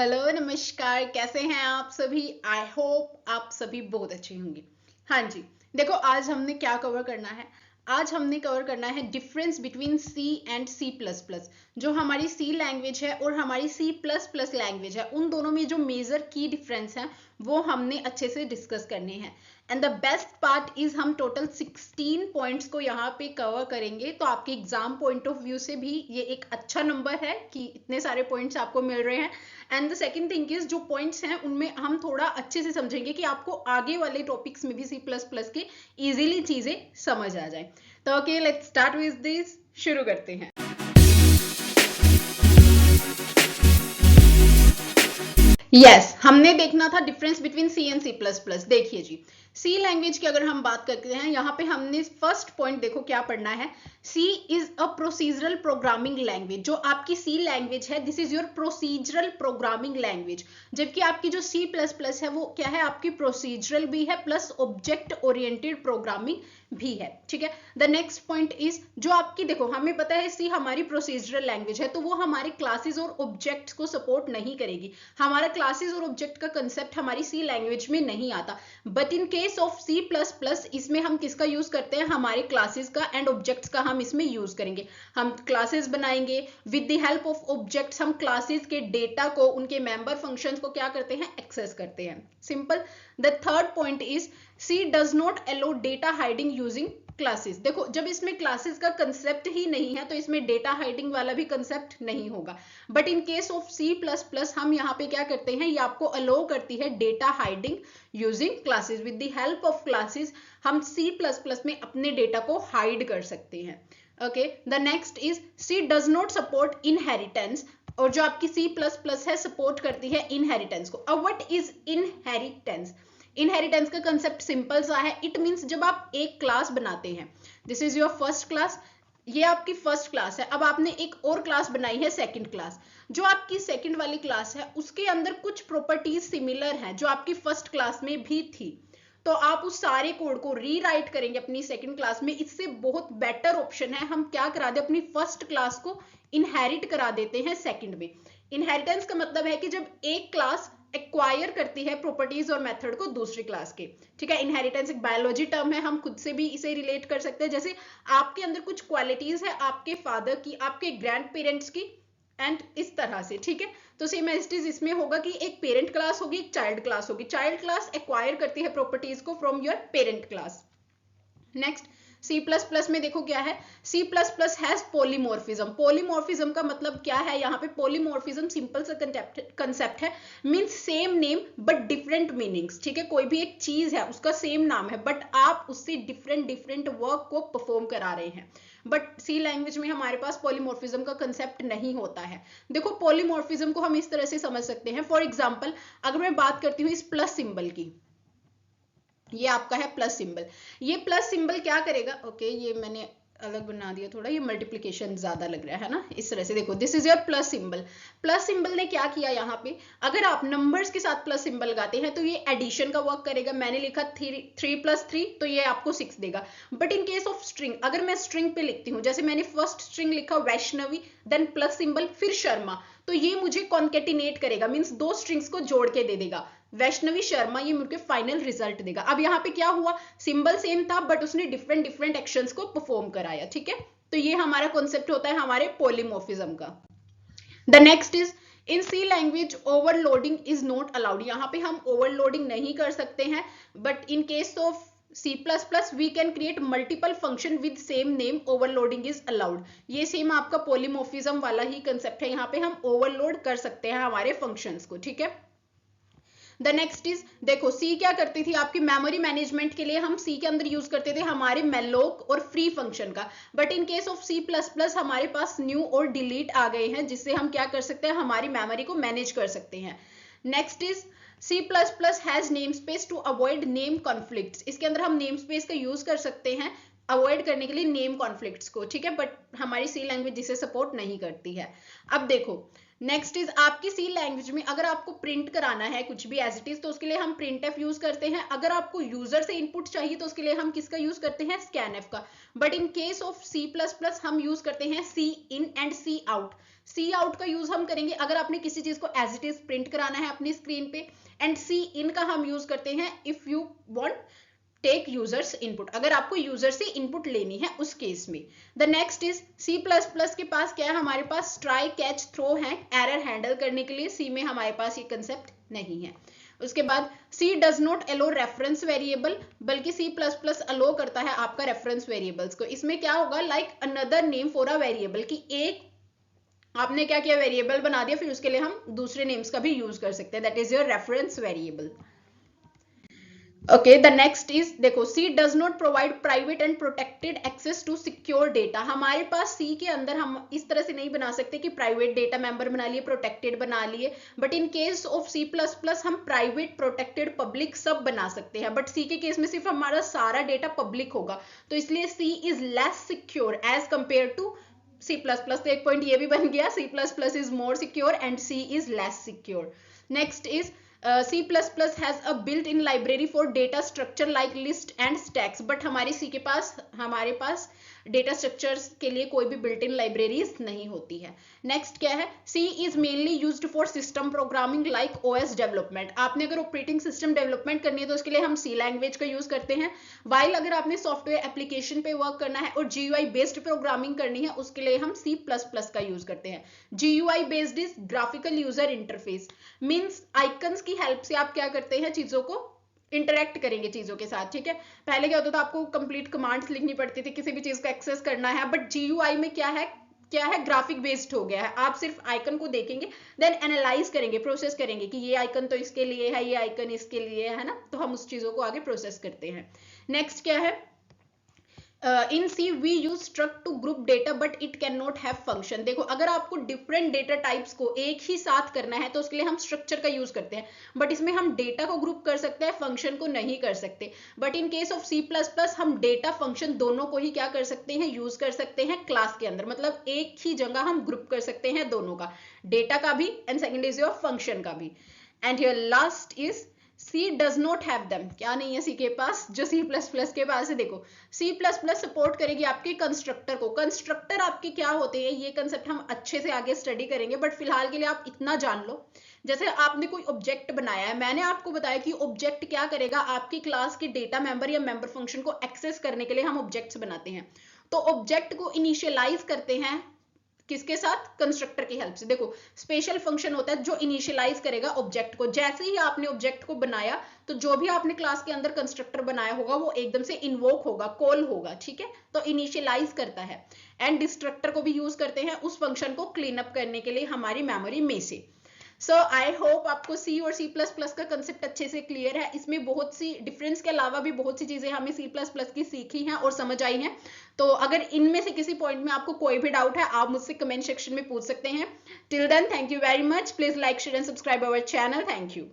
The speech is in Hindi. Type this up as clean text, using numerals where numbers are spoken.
हेलो नमस्कार, कैसे हैं आप सभी। आई होप आप सभी बहुत अच्छे होंगे। हाँ जी, देखो आज हमने क्या कवर करना है। आज हमने कवर करना है difference between C and C plus plus. जो हमारी सी लैंग्वेज है और हमारी सी प्लस प्लस लैंग्वेज है, उन दोनों में जो मेजर की डिफरेंस है वो हमने अच्छे से डिस्कस करने हैं। And the best part is हम टोटल 16 पॉइंट्स को यहाँ पे कवर करेंगे, तो आपके एग्जाम पॉइंट ऑफ व्यू से भी ये एक अच्छा नंबर है कि इतने सारे पॉइंट्स आपको मिल रहे हैं। And the second thing is जो पॉइंट्स हैं उनमें हम थोड़ा अच्छे से समझेंगे कि आपको आगे वाले टॉपिक्स में भी सी प्लस प्लस के इजीली चीजें समझ आ जाए। तो okay, let's start with this. शुरू करते हैं। यस, हमने देखना था difference between C and C plus plus. देखिए जी, सी लैंग्वेज की अगर हम बात करते हैं, यहाँ पे हमने फर्स्ट पॉइंट देखो क्या पढ़ना है। C is a procedural programming language. जो आपकी सी लैंग्वेज है, this is your procedural programming language. जबकि आपकी जो सी प्लस प्लस है वो क्या है, आपकी प्रोसीजरल भी है प्लस ऑब्जेक्ट ओरिएंटेड प्रोग्रामिंग भी है। ठीक है, द नेक्स्ट पॉइंट इज जो आपकी, देखो हमें पता है सी हमारी प्रोसीजरल लैंग्वेज है, तो वो हमारे क्लासेस और ऑब्जेक्ट्स को सपोर्ट नहीं करेगी। हमारा क्लासेस और ऑब्जेक्ट का कंसेप्ट हमारी सी लैंग्वेज में नहीं आता। But in case of C plus plus, इसमें हम किसका यूज करते हैं, हमारे क्लासेस का एंड ऑब्जेक्ट्स का हम इसमें यूज करेंगे। हम क्लासेस बनाएंगे, with the help of objects हम क्लासेस के डेटा को, उनके मेंबर फंक्शंस को क्या करते हैं, एक्सेस करते हैं। Simple. The third point is C does not allow data hiding using classes. देखो जब इसमें क्लासेस का कंसेप्ट ही नहीं है तो इसमें डेटा हाइडिंग वाला भी कंसेप्ट नहीं होगा। But in case of C plus plus हम यहाँ पे क्या करते हैं, ये आपको अलो करती है data hiding using classes. With the help of classes हम सी प्लस प्लस में अपने डेटा को हाइड कर सकते हैं। Okay, the next is C does not support inheritance. और जो आपकी सी प्लस प्लस है सपोर्ट करती है इनहेरिटेंस को। अब व्हाट इज इनहेरिटेंस। इनहेरिटेंस का कंसेप्ट सिंपल सा है। इट मींस जब आप एक क्लास बनाते हैं, this is your first class, ये आपकी फर्स्ट क्लास है। अब आपने एक और क्लास बनाई है सेकंड क्लास। जो आपकी सेकंड वाली क्लास है उसके अंदर कुछ प्रॉपर्टीज सिमिलर हैं जो आपकी फर्स्ट क्लास में भी थी, तो आप उस सारे कोड को रीराइट करेंगे अपनी सेकंड क्लास में। इससे बहुत बेटर ऑप्शन है, हम क्या करा दे, अपनी फर्स्ट क्लास को इनहेरिट करा देते हैं सेकंड में। इनहेरिटेंस का मतलब है कि जब एक क्लास एक्वायर करती है प्रॉपर्टीज और मेथड को दूसरी क्लास के। ठीक है, इनहेरिटेंस एक बायोलॉजी टर्म है, हम खुद से भी इसे रिलेट कर सकते हैं। जैसे आपके अंदर कुछ क्वालिटीज है आपके फादर की, आपके ग्रैंड पेरेंट्स की, एंड इस तरह से। ठीक है, तो सेम एज इट इज इसमें होगा कि एक पेरेंट क्लास होगी, एक चाइल्ड क्लास होगी। चाइल्ड क्लास एक्वायर करती है प्रॉपर्टीज को from your parent class. Next, C plus plus में देखो क्या है, C plus plus has polymorphism. Polymorphism का मतलब क्या है, यहाँ पे पॉलीमॉर्फिज्म सिंपल सा कंसेप्ट है, means same name but different meanings. ठीक है, कोई भी एक चीज है उसका सेम नाम है बट आप उससे डिफरेंट डिफरेंट वर्क को परफॉर्म करा रहे हैं। बट सी लैंग्वेज में हमारे पास पॉलीमॉर्फिज्म का कंसेप्ट नहीं होता है। देखो पॉलीमॉर्फिज्म को हम इस तरह से समझ सकते हैं। फॉर एग्जाम्पल, अगर मैं बात करती हूँ इस प्लस सिंबल की, ये आपका है प्लस सिंबल। ये प्लस सिंबल क्या करेगा, ओके ये मैंने अलग बना दिया थोड़ा, ये मल्टीप्लिकेशन ज्यादा लग रहा है ना, इस तरह से देखो this is your plus symbol. Plus symbol ने क्या किया, यहाँ पे अगर आप नंबर्स के साथ प्लस सिंबल लगाते हैं तो ये एडिशन का वर्क करेगा। मैंने लिखा 3 + 3 तो ये आपको 6 देगा। But in case of string, अगर मैं स्ट्रिंग पे लिखती हूँ, जैसे मैंने फर्स्ट स्ट्रिंग लिखा वैष्णवी, देन प्लस सिंबल फिर शर्मा, तो ये मुझे कॉन्केटिनेट करेगा, मीन्स दो स्ट्रिंग्स को जोड़ के दे देगा, वैष्णवी शर्मा, ये मुझे फाइनल रिजल्ट देगा। अब यहाँ पे क्या हुआ, सिंबल सेम था बट उसने डिफरेंट डिफरेंट एक्शंस को परफॉर्म कराया। ठीक है, तो ये हमारा कॉन्सेप्ट होता है हमारे पॉलीमॉर्फिज्म का। The next is in C language overloading is not allowed. यहाँ पे हम ओवरलोडिंग नहीं कर सकते हैं, but in case of C++ we can create multiple function with same name, overloading is allowed। ये सेम आपका पॉलीमॉर्फिज्म वाला ही कंसेप्ट है, यहाँ पे हम ओवरलोड कर सकते हैं हमारे फंक्शंस को। ठीक है, द नेक्स्ट इज देखो सी क्या करती थी, आपकी मेमोरी मैनेजमेंट के लिए हम सी के अंदर यूज करते थे हमारे मेलोक और फ्री फंक्शन का। But in case of C plus plus हमारे पास न्यू और डिलीट आ गए हैं, जिससे हम क्या कर सकते हैं, हमारी मेमोरी को मैनेज कर सकते हैं। Next is C++ has name space to avoid name conflicts. इसके अंदर हम नेम स्पेस का यूज कर सकते हैं अवॉइड करने के लिए नेम कॉन्फ्लिक्ट्स को। ठीक है, बट हमारी सी लैंग्वेज जिसे सपोर्ट नहीं करती है। अब देखो नेक्स्ट इज आपकी सी लैंग्वेज में अगर आपको प्रिंट कराना है कुछ भी एज इट इज तो उसके लिए हम प्रिंट एफ यूज करते हैं। अगर आपको यूजर से इनपुट चाहिए तो उसके लिए हम किसका यूज करते हैं, स्कैन एफ का। But in case of C plus plus हम यूज करते हैं C in and C out. C out का यूज हम करेंगे अगर आपने किसी चीज को एज इट इज प्रिंट कराना है अपनी स्क्रीन पे, एंड सी इन का हम यूज करते हैं if you want take users input, अगर आपको यूजर से इनपुट लेनी है उस केस में। The next is C plus plus के पास क्या है, हमारे पास ट्राई कैच थ्रो है एरर हैंडल करने के लिए। सी में हमारे पास ये कंसेप्ट नहीं है। उसके बाद C does not allow reference variable, बल्कि सी प्लस प्लस अलो करता है आपका रेफरेंस वेरिएबल्स को। इसमें क्या होगा, like another name for a variable, की एक आपने क्या किया, वेरिएबल बना दिया, फिर उसके लिए हम दूसरे नेम्स का भी यूज कर सकते हैं, that is your reference variable. Okay, the next is देखो, C does not provide private and protected access to secure data. हमारे पास सी के अंदर हम इस तरह से नहीं बना सकते कि प्राइवेट डेटा मेंबर बना लिए, प्रोटेक्टेड बना लिए, but in case of C plus plus हम प्राइवेट, प्रोटेक्टेड, पब्लिक सब बना सकते हैं। बट सी के केस में सिर्फ हमारा सारा डेटा पब्लिक होगा, तो इसलिए C is less secure as compare to C plus plus. तो एक पॉइंट ये भी बन गया, C plus plus is more secure and C is less secure. Next is C++ has a built-in library for data structure like list and stacks, but हमारी C के पास हमारे पास डेटा स्ट्रक्चर्स के लिए कोई भी बिल्ट इन लाइब्रेरीज नहीं होती है। नेक्स्ट क्या है, C is mainly used for system programming like OS development. आपने अगर ऑपरेटिंग सिस्टम डेवलपमेंट करनी है तो उसके लिए हम C लैंग्वेज का यूज करते हैं। वाइल अगर आपने सॉफ्टवेयर एप्लीकेशन पे वर्क करना है और GUI बेस्ड प्रोग्रामिंग करनी है उसके लिए हम C++ का यूज करते हैं। GUI based is graphical user interface, means icons की हेल्प से आप क्या करते हैं, चीजों को इंटरेक्ट करेंगे चीजों के साथ, ठीक है। पहले क्या होता था, आपको कंप्लीट कमांड्स लिखनी पड़ती थी किसी भी चीज को एक्सेस करना है, बट GUI में क्या है ग्राफिक बेस्ड हो गया है। आप सिर्फ आइकन को देखेंगे, देन एनालाइज करेंगे, प्रोसेस करेंगे कि ये आइकन तो इसके लिए है, ये आइकन इसके लिए है ना, तो हम उस चीजों को आगे प्रोसेस करते हैं। नेक्स्ट क्या है, in C we use struct to group data but it can not have function. देखो, अगर आपको डिफरेंट डेटा टाइप्स को एक ही साथ करना है तो उसके लिए हम स्ट्रक्चर का यूज करते हैं, बट इसमें हम डेटा को ग्रुप कर सकते हैं, फंक्शन को नहीं कर सकते। But in case of C plus plus हम डेटा फंक्शन दोनों को ही क्या कर सकते हैं, यूज कर सकते हैं क्लास के अंदर, मतलब एक ही जगह हम ग्रुप कर सकते हैं दोनों का, डेटा का भी and second is your function का भी। And your last is C does not have them, क्या नहीं है C के पास जो C++ के पास है। देखो, C++ सपोर्ट करेगी आपके कंस्ट्रक्टर को। कंस्ट्रक्टर आपके क्या होते हैं, ये कंसेप्ट हम अच्छे से आगे स्टडी करेंगे, बट फिलहाल के लिए आप इतना जान लो, जैसे आपने कोई ऑब्जेक्ट बनाया है, मैंने आपको बताया कि ऑब्जेक्ट क्या करेगा, आपकी क्लास के डेटा मेंबर या मेंबर फंक्शन को एक्सेस करने के लिए हम ऑब्जेक्ट्स बनाते हैं। तो ऑब्जेक्ट को इनिशियलाइज करते हैं किसके साथ, कंस्ट्रक्टर की हेल्प से। देखो, स्पेशल फंक्शन होता है जो इनिशियलाइज करेगा ऑब्जेक्ट को। जैसे ही आपने ऑब्जेक्ट को बनाया तो जो भी आपने क्लास के अंदर कंस्ट्रक्टर बनाया होगा वो एकदम से इन्वोक होगा, कॉल होगा, ठीक है, तो इनिशियलाइज करता है। एंड डिस्ट्रक्टर को भी यूज करते हैं उस फंक्शन को क्लीन अप करने के लिए हमारी मेमोरी में से। सो आई होप आपको C और C++ का कंसेप्ट अच्छे से क्लियर है। इसमें बहुत सी डिफरेंस के अलावा भी बहुत सी चीजें हमें C++ की सीखी हैं और समझ आई हैं। तो अगर इनमें से किसी पॉइंट में आपको कोई भी डाउट है आप मुझसे कमेंट सेक्शन में पूछ सकते हैं। Till then, thank you very much. Please like, share and subscribe our channel. Thank you.